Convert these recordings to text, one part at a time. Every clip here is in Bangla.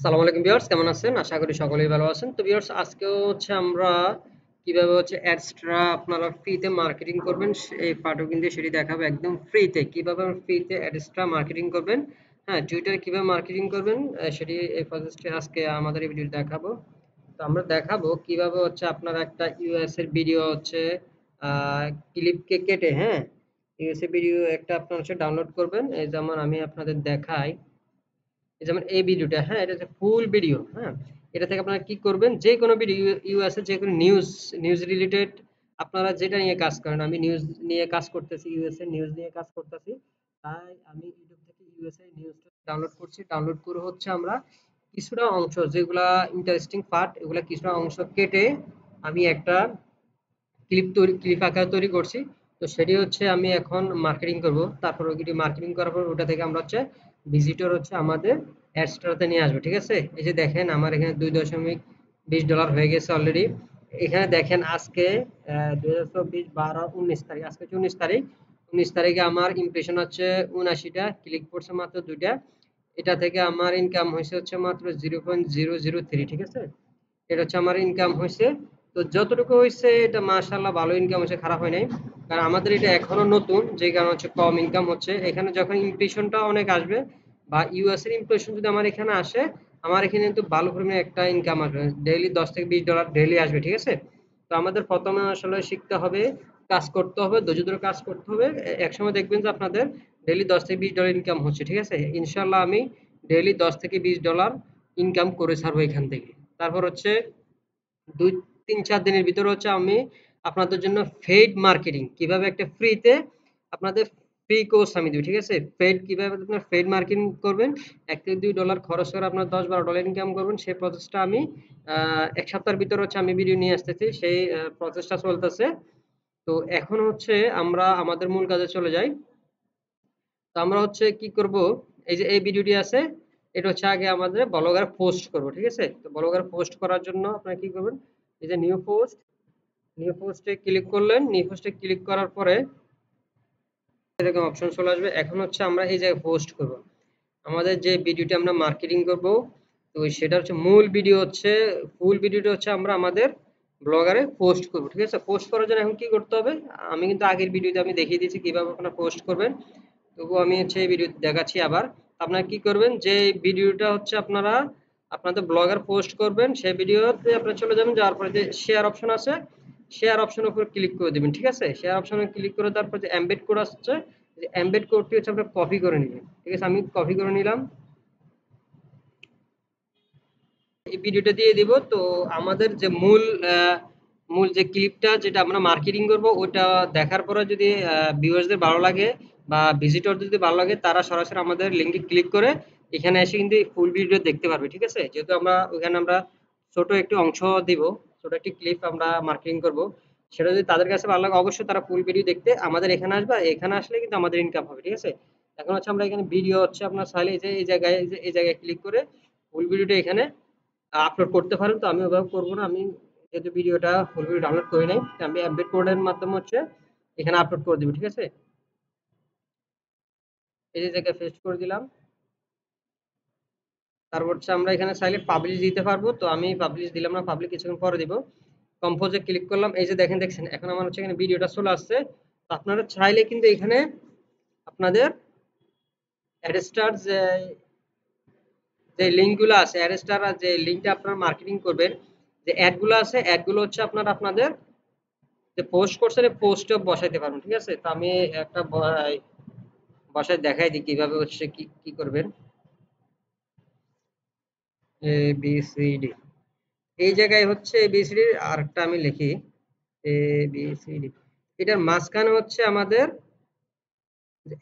আসসালামু আলাইকুম ভিউয়ার্স, কেমন আছেন? আশা করি সকলেই ভালো আছেন। তো ভিউয়ার্স, আজকেও আমরা কিভাবে এক্সট্রা আপনারা ফ্রিতে মার্কেটিং করবেন এই পাঠও কিন্তু সেটি দেখাবো একদম ফ্রিতে। কিভাবে ফ্রিতে এক্সট্রা মার্কেটিং করবেন, হ্যাঁ, টুইটারে কিভাবে মার্কেটিং করবেন সেটি এই প্রসেসটি আজকে আমাদের এই ভিডিওতে দেখাবো। তো আমরা দেখাবো কিভাবে আপনারা একটা ইউএস এর ভিডিও ক্লিপকে কেটে, হ্যাঁ, ইউএস এর ভিডিও একটা আপনারা ডাউনলোড করবেন। এই যেমন আমি আপনাদের দেখাই, যেমন এই ভিডিওটা, হ্যাঁ, এটা হচ্ছে ফুল ভিডিও, হ্যাঁ। এটা থেকে আপনারা কি করবেন, যে কোনো ভিডিও ইউএস এর যে কোনো নিউজ নিউজ রিলেটেড আপনারা যেটা নিয়ে কাজ করেন, আমি নিউজ নিয়ে কাজ করতেছি, ইউএস এর নিউজ নিয়ে কাজ করতেছি, তাই আমি ইউটিউব থেকে ইউএস এর নিউজটা ডাউনলোড করছি। ডাউনলোড করে আমরা কিছুটা অংশ যেগুলা ইন্টারেস্টিং পার্ট, এগুলা কিছুটা অংশ কেটে আমি একটা ক্লিপ আকারে তৈরি করছি। তো সেটি আমি এখন মার্কেটিং করব। তারপর ওইটি মার্কেটিং করার পর ওটা থেকে আমরা ভিজিটর আমাদের অ্যাডস্টারতে নিয়ে আসবো, ঠিক আছে? এই যে দেখেন আমার এখানে $2.20 হয়ে গেছে অলরেডি। এখানে দেখেন আজকে 2024 12 19 তারিখ, আজকে হচ্ছে 19 তারিখ। 19 তারিখে আমার ইমপ্রেশন 79টা, ক্লিক করছে মাত্র 2টা। এটা থেকে আমার ইনকাম হয়েছে মাত্র 0.003, ঠিক আছে? এটা আমার ইনকাম হয়েছে। তো যতটুকু হয়েছে এটা মাশাআল্লাহ ভালো ইনকাম হয়েছে, খারাপ হয় নাই। কারণ আমাদের এটা এখনো নতুন, যে কারণে কম ইনকাম হচ্ছে। এখানে যখন ইমপ্রেশনটা অনেক আসবে বা ইউএস এর ইমপ্রেশন যদি আমার এখানে আসে, আমার এখানে কিন্তু ভালো পরিমাণে একটা ইনকাম আসবে। ডেইলি $10 থেকে $20 ডেইলি আসবে, ঠিক আছে? তো আমাদের প্রথমে আসলে শিখতে হবে, কাজ করতে হবে, ধৈর্য ধরে কাজ করতে হবে। একসময় দেখবেন যে আপনাদের ডেইলি $10 থেকে $20 ইনকাম হচ্ছে, ঠিক আছে? ইনশাআল্লাহ আমি ডেইলি $10 থেকে $20 ইনকাম করে ছাড়বো এখান থেকে। তারপর 2-3-4 দিনের ভিতরে আমি আপনাদের জন্য পেইড মার্কেটিং কিভাবে একটা ফ্রিতে আপনাদের ফ্রি কোর্স আমি দিব, ঠিক আছে? পেইড কিভাবে আপনার পেইড মার্কেটিং করবেন, $1 থেকে $2 খরচ করে আপনার $10-12 ইনকাম করবেন, সেই প্রসেসটা আমি 1 সপ্তাহের ভিতরে আমি ভিডিও নিয়ে আসতেছি। সেই প্রসেসটা চলতেছে। তো এখন আমরা আমাদের মূল কাজে চলে যাই। তো আমরা কি করব, এই যে এই ভিডিওটি আছে, এটা আগে আমাদের ব্লগার পোস্ট করব, ঠিক আছে? তো ব্লগার পোস্ট করার জন্য আপনারা কি করবেন, এই যে নিউ পোস্টে ক্লিক করলেন। নিউ পোস্টে ক্লিক করার পরে এরকম অপশন চলে আসবে। এখন আমরা এই জায়গায় পোস্ট করব আমাদের যে ভিডিওটি আমরা মার্কেটিং করব। তো সেটা মূল ভিডিও ফুল ভিডিওটা আমরা আমাদের ব্লগারে পোস্ট করব, ঠিক আছে? পোস্ট করার জন্য এখন কি করতে হবে, আমি কিন্তু আগের ভিডিওতে আমি দেখিয়ে দিয়েছি কিভাবে আপনারা পোস্ট করবেন। তবুও আমি এই ভিডিও দেখাচ্ছি আবার। আপনারা কি করবেন, যে ভিডিওটা আপনারা আপনাদের ব্লগার পোস্ট করবেন, সেই ভিডিওতে আপনারা চলে যাবেন। যাওয়ার পরে যে শেয়ার অপশন আছে, শেয়ার অপশনের উপর ক্লিক করে দিবেন, ঠিক আছে? শেয়ার অপশনে ক্লিক করে তারপর যে এমবেড কোড আসছে, যে এমবেড কোডটি আপনারা কপি করে নেবেন, ঠিক আছে? আমি কপি করে নিলাম, এই ভিডিওটা দিয়ে দিব। তো আমাদের যে মূল যে ক্লিপটা যেটা আমরা মার্কেটিং করব, ওটা দেখার পরে যদি ভিউয়ার্সদের ভালো লাগে বা ভিজিটরদের যদি ভালো লাগে, তারা সরাসরি আমাদের লিঙ্কে ক্লিক করে এখানে এসে কিন্তু ফুল ভিডিও দেখতে পারবে, ঠিক আছে? যেহেতু আমরা ছোট একটি অংশ দিব, ছোট একটি ক্লিপ আমরা মার্কেটিং করব, সেটা যদি তাদের কাছে ভালো লাগে অবশ্যই তারা ফুল ভিডিও দেখতে আমাদের এখানে আসবে। এখানে আসলে কিন্তু আমাদের ইনকাম হবে, ঠিক আছে? এখন আমরা এখানে ভিডিও আপনার চাইলে এই জায়গায় ক্লিক করে ফুল ভিডিওটা এখানে আপলোড করতে পারেন। তো আমি ওভাবে করব না, আমি যেহেতু ভিডিওটা ফুল ভিডিও ডাউনলোড করি নাই, আমি এমবেড কোডের মাধ্যমে এখানে আপলোড করে দিব, ঠিক আছে? এই যে জায়গায় পেস্ট করে দিলাম। তারপর আমরা এখানে চাইলে পাবলিশ দিতে পারবো। তো আমি পাবলিশ দিলাম না, পাবলিক কিছুক্ষণ পরে দিব। কম্পোজে ক্লিক করলাম, এই যে দেখছেন এখন আমার এখানে ভিডিওটা চলে আসছে। তো আপনারা চাইলে কিন্তু এখানে আপনাদের অ্যাডস্টার যে লিঙ্কগুলো আছে, অ্যাডস্টার যে লিঙ্কটা আপনারা মার্কেটিং করবেন, যে অ্যাডগুলো আছে, অ্যাডগুলো আপনারা আপনাদের যে পোস্ট করছেন এই পোস্টে বসাইতে পারবেন, ঠিক আছে? তো আমি একটা বসায় দেখাই দিই কিভাবে কি কি করবেন। এ বি সি ডি, এই জায়গায় এ বি সি ডি আর একটা আমি লিখি এ বি সি ডি। এটার মাঝখানে আমাদের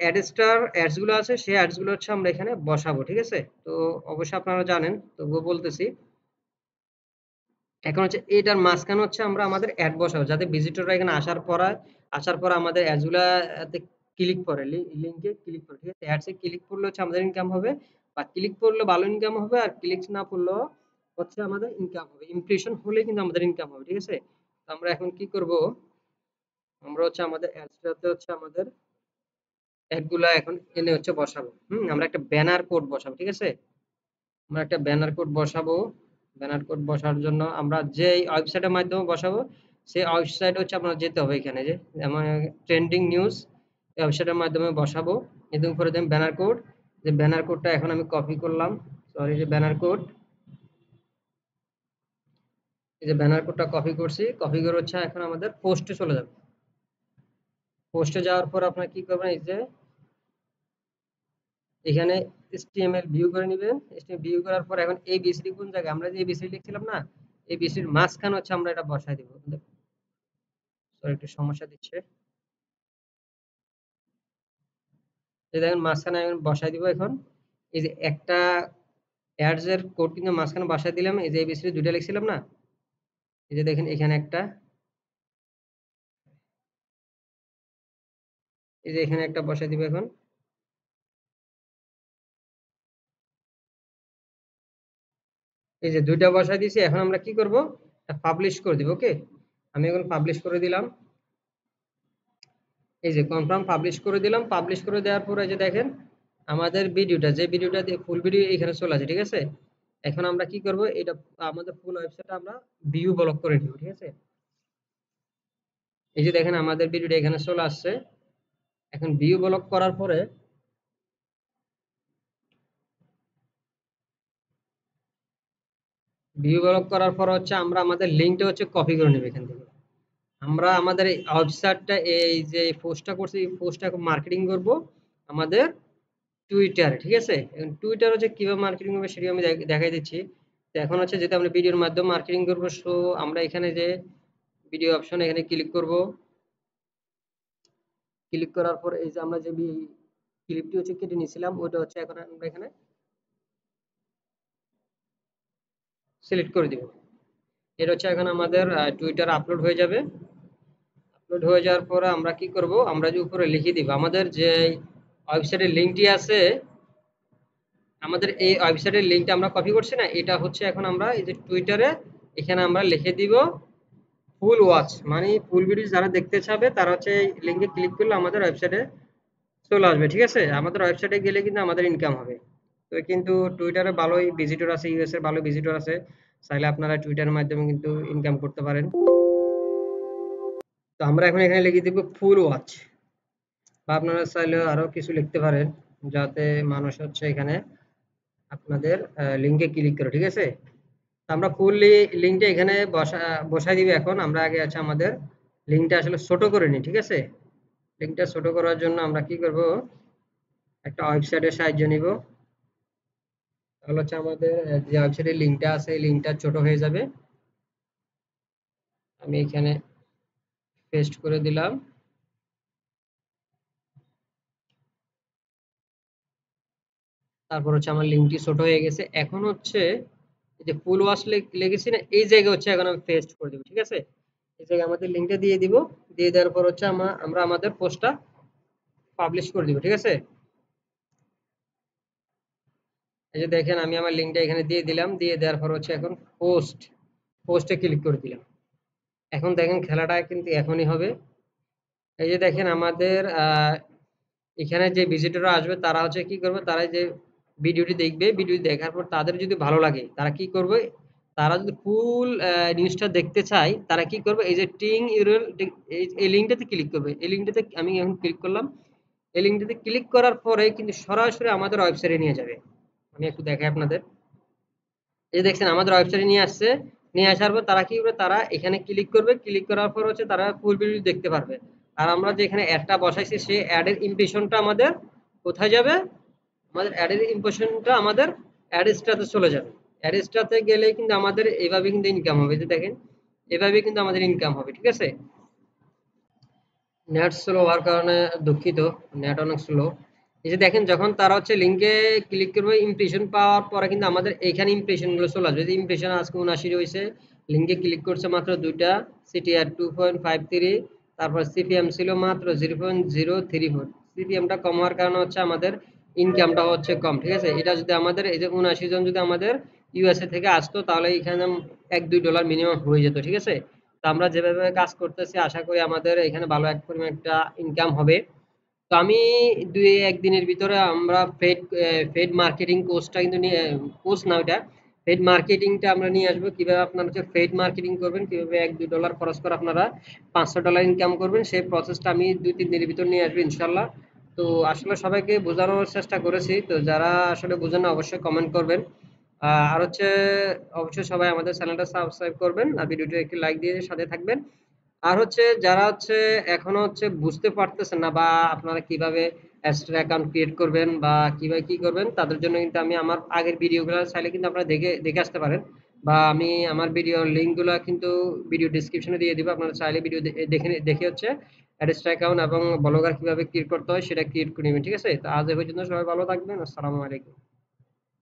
অ্যাড স্টার অ্যাডস গুলো আছে, সেই অ্যাডস গুলো আমরা এখানে বসাবো, ঠিক আছে? তো অবশ্যই আপনারা জানেন, তবুও বলতেছি। এখন এটার মাঝখানে আমরা আমাদের অ্যাড বসাবো, যাতে ভিজিটররা এখানে আসার পর আমাদের অ্যাডস গুলাতে ক্লিক করে, লিংকে ক্লিক করে, ঠিক আছে? অ্যাডসে ক্লিক করলে আমাদের ইনকাম হবে, বা ক্লিক করলে ভালো ইনকাম হবে, আর ক্লিক না করলেও আমাদের ইনকাম হবে। ইমপ্রেশন হলে কিন্তু আমাদের ইনকাম হবে, ঠিক আছে? তো আমরা এখন কি করব, আমরা আমাদের অ্যাডসটাতে আমাদের অ্যাড গুলা এখন এনে বসাবো। আমরা একটা ব্যানার কোড বসাবো, ঠিক আছে? আমরা একটা ব্যানার কোড বসাবো। ব্যানার কোড বসার জন্য আমরা যে ওয়েবসাইটের মাধ্যমে বসাবো সেই ওয়েবসাইট হচ্ছে আপনার যেতে হবে এখানে যে আমার ট্রেন্ডিং নিউজ ওয়েবসাইটের মাধ্যমে বসাবো। এর উপরে দেন ব্যানার কোড, যে ব্যানার কোডটা এখন আমি কপি করলাম, সরি যে ব্যানার কোড, এই যে ব্যানার কোডটা কপি করছি, কপি করে হচ্ছে এখন আমাদের পোস্টে চলে যাবে। পোস্টে যাওয়ার পর আপনার কি করবেন, এই যে এখানে HTML ভিউ করে নেবেন। HTML ভিউ করার পর এখন ABCD কোন জায়গায়, আমরা যে ABCD লিখছিলাম না, ABCD মাঝখানে হচ্ছে আমরা এটা বসাই দিব। সরি একটু সমস্যা দিচ্ছে, এই দেখেন মাঝখানে আমি বসাই দিব এখন। এই যে একটা অ্যাডস এর কোড কিন্তু মাঝখানে বসাই দিলাম, এই যে ABCD দুইটা লিখছিলাম না, এই যে দেখেন এখানে একটা, এই যে এখানে একটা বসাই দিব এখন। এই যে দুইটা বসাই দিয়েছি, এখন আমরা কি করব, পাবলিশ করে দিব। ওকে, আমি এখন পাবলিশ করে দিলাম। এই যে কনফার্ম পাবলিশ করে দিলাম। পাবলিশ করে দেওয়ার পরে এই যে দেখেন আমাদের ভিডিওটা, যে ভিডিওটা দিয়ে ফুল ভিডিও এখানে চলে আসে, ঠিক আছে। এখন আমরা কি করব, এটা আমাদের ফুল ওয়েবসাইটটা আমরা ভিউ ব্লক করে নিব, ঠিক আছে। এই যে দেখেন আমাদের ভিডিওটা এখানে চলে আসছে। এখন ভিউ ব্লক করার পরে, ভিউ ব্লক করার পর হচ্ছে আমরা আমাদের লিঙ্কটা হচ্ছে কপি করে নেব এখান থেকে। আমরা আমাদের এই ওয়েবসাইটটা, এই যে পোস্টটা করছি এই পোস্টটা মার্কেটিং করব আমাদের টুইটারে, ঠিক আছে। এখন টুইটার হচ্ছে কিভাবে মার্কেটিং করবে সেটা আমি দেখাই দিচ্ছি। তো এখন হচ্ছে যেহেতু আমরা ভিডিওর মাধ্যমে মার্কেটিং করবো, সো আমরা এখানে যে ভিডিও অপশন এখানে ক্লিক করব। ক্লিক করার পর এই যে আমরা যে ক্লিপটি হচ্ছে কেটে নিয়েছিলাম ওটা হচ্ছে এখন আমরা এখানে সিলেক্ট করে দিব। এটা হচ্ছে এখন আমাদের টুইটার আপলোড হয়ে যাবে। আপলোড হয়ে যাওয়ার পরে আমরা কি করব, আমরা যে উপরে লিখে দিব আমাদের যে ওয়েবসাইটের লিঙ্কটি আছে, আমাদের এই ওয়েবসাইটের লিঙ্কটা আমরা কপি করছি না, এটা হচ্ছে এখন আমরা এই যে টুইটারে এখানে আমরা লিখে দিব ফুল ওয়াচ, মানে ফুল ভিডিও যারা দেখতে চাবে তারা হচ্ছে এই লিঙ্কে ক্লিক করলে আমাদের ওয়েবসাইটে চলে আসবে, ঠিক আছে। আমাদের ওয়েবসাইটে গেলে কিন্তু আমাদের ইনকাম হবে। তো কিন্তু টুইটারে ভালোই ভিজিটর আছে, ইউএস এর ভালো ভিজিটর আছে, চাইলে আপনারা টুইটারের মাধ্যমে কিন্তু ইনকাম করতে পারেন। তো আমরা এখন এখানে লিখে দিব ফুল ওয়াচ, বা আপনারা চাইলে আরো কিছু লিখতে পারেন যাতে মানুষ হচ্ছে এখানে আপনাদের লিঙ্কে ক্লিক করে, ঠিক আছে। তো আমরা ফুললি লিঙ্কটা এখানে বসাই দিব। এখন আমরা আগে আছে আমাদের লিঙ্কটা আসলে ছোট করে নিই, ঠিক আছে। লিঙ্কটা ছোট করার জন্য আমরা কি করব, একটা ওয়েবসাইটের সাহায্য নিব। তাহলে হচ্ছে আমাদের যে ওয়েবসাইটের লিঙ্কটা আছে এই লিঙ্কটা ছোট হয়ে যাবে। আমি এখানে পেস্ট করে দিলাম। তারপর হচ্ছে আমার লিঙ্কটি ছোট হয়ে গেছে। এখন হচ্ছে এই যে ফুল ওয়াশ লিখেছি না, এই জায়গায় হচ্ছে এখন আমি পেস্ট করে দিব, ঠিক আছে। এই জায়গায় আমাদের লিঙ্কটা দিয়ে দিব। দিয়ে দেওয়ার পর হচ্ছে আমরা আমাদের পোস্টটা পাবলিশ করে দিব, ঠিক আছে। এই যে দেখেন আমি আমার লিঙ্কটা এখানে দিয়ে দিলাম। দিয়ে দেওয়ার পর হচ্ছে এখন পোস্টে ক্লিক করে দিলাম। এখন দেখেন খেলাটা কিন্তু এখনই হবে। এই যে দেখেন আমাদের এখানে যে ভিজিটররা আসবে তারা হচ্ছে কি করবে, তারা যে ভিডিওটি দেখবে, ভিডিও দেখার পর তাদের যদি ভালো লাগে তারা কি করবে, তারা যদি ফুল নিউজটা দেখতে চায় তারা কি করবে, এই যে টিং ইউরএল, এই লিঙ্কটাতে ক্লিক করবে। এই লিঙ্কটাতে আমি এখন ক্লিক করলাম। এই লিঙ্কটাতে ক্লিক করার পরে কিন্তু সরাসরি আমাদের ওয়েবসাইটে নিয়ে যাবে। আমি একটু দেখাই আপনাদের। এই যে দেখছেন আমাদের ওয়েবসাইটে নিয়ে আসছে। নিয়ে আসার পর তারা কি করবে, তারা এখানে ক্লিক করবে। ক্লিক করার পর হচ্ছে তারা ফুল ভিডিও দেখতে পারবে। আর আমরা যে এখানে অ্যাডটা বসাইছি সেই অ্যাডের ইমপ্রেশনটা আমাদের কোথায় যাবে, আমাদের অ্যাডের ইমপ্রেশনটা আমাদের অ্যাডসটাতে চলে যাবে। অ্যাডসটাতে গেলে কিন্তু আমাদের এভাবে কিন্তু ইনকাম হবে। যে দেখেন এভাবে কিন্তু আমাদের ইনকাম হবে, ঠিক আছে। নেট স্লো হওয়ার কারণে দুঃখিত, নেট অনেক স্লো। এই যে দেখেন যখন তারা হচ্ছে লিঙ্কে ক্লিক করবে, ইমপ্রেশন পাওয়ার পরে কিন্তু আমাদের এইখানে ইমপ্রেশন গুলো চলে আসবে। ইমপ্রেশন আজকে 79 হয়েছে, লিঙ্কে ক্লিক করছে মাত্র দুইটা, সিটিআর 2.53, তারপর সিপিএম ছিল মাত্র 0.034। সিপিএমটা কম হওয়ার কারণে হচ্ছে আমাদের ইনকামটা হচ্ছে কম, ঠিক আছে। এটা যদি আমাদের এই যে 79 জন যদি আমাদের ইউএসএ থেকে আসতো তাহলে এখানে $1-2 মিনিমাম হয়ে যেত, ঠিক আছে। তো আমরা যেভাবে কাজ করতেছি আশা করি আমাদের এখানে ভালো এক পরিমাণ একটা ইনকাম হবে। তো আমি ২-১ দিনের ভিতরে আমরা পেইড মার্কেটিং কোর্সটা কিন্তু নিয়ে, কোর্স না ওইটা, পেইড মার্কেটিংটা আমরা নিয়ে আসবো। কিভাবে আপনারা হচ্ছে পেইড মার্কেটিং করবেন, কিভাবে $১-২ খরচ করে আপনারা $৫০০ ইনকাম করবেন, সেই প্রসেসটা আমি ২-৩ দিনের ভিতর নিয়ে আসবো ইনশাআল্লাহ। তো আসলে সবাইকে বোঝানোর চেষ্টা করেছি। তো যারা আসলে বুঝেন না অবশ্যই কমেন্ট করবেন। আর হচ্ছে অবশ্যই সবাই আমাদের চ্যানেলটা সাবস্ক্রাইব করবেন আর ভিডিওটি একটি লাইক দিয়ে সাথে থাকবেন। আর হচ্ছে যারা হচ্ছে এখনো হচ্ছে বুঝতে পারতেছেন না বা আপনারা কিভাবে এক্সট্রা অ্যাকাউন্ট ক্রিয়েট করবেন বা কিভাবে কি করবেন, তাদের জন্য কিন্তু আমি আমার আগের ভিডিওগুলো চাইলে কিন্তু আপনারা দেখে দেখে আসতে পারেন, বা আমি আমার ভিডিওর লিঙ্কগুলো কিন্তু ভিডিও ডেসক্রিপশনে দিয়ে দিব। আপনারা চাইলে ভিডিও দেখে দেখে হচ্ছে এক্সট্রা অ্যাকাউন্ট এবং ব্লগার কিভাবে ক্রিয়েট করতে হয় সেটা ক্রিয়েট করে নেবেন। ঠিক আছে? তো আজ এ পর্যন্ত, সবাই ভালো থাকবেন। আসসালামু আলাইকুম।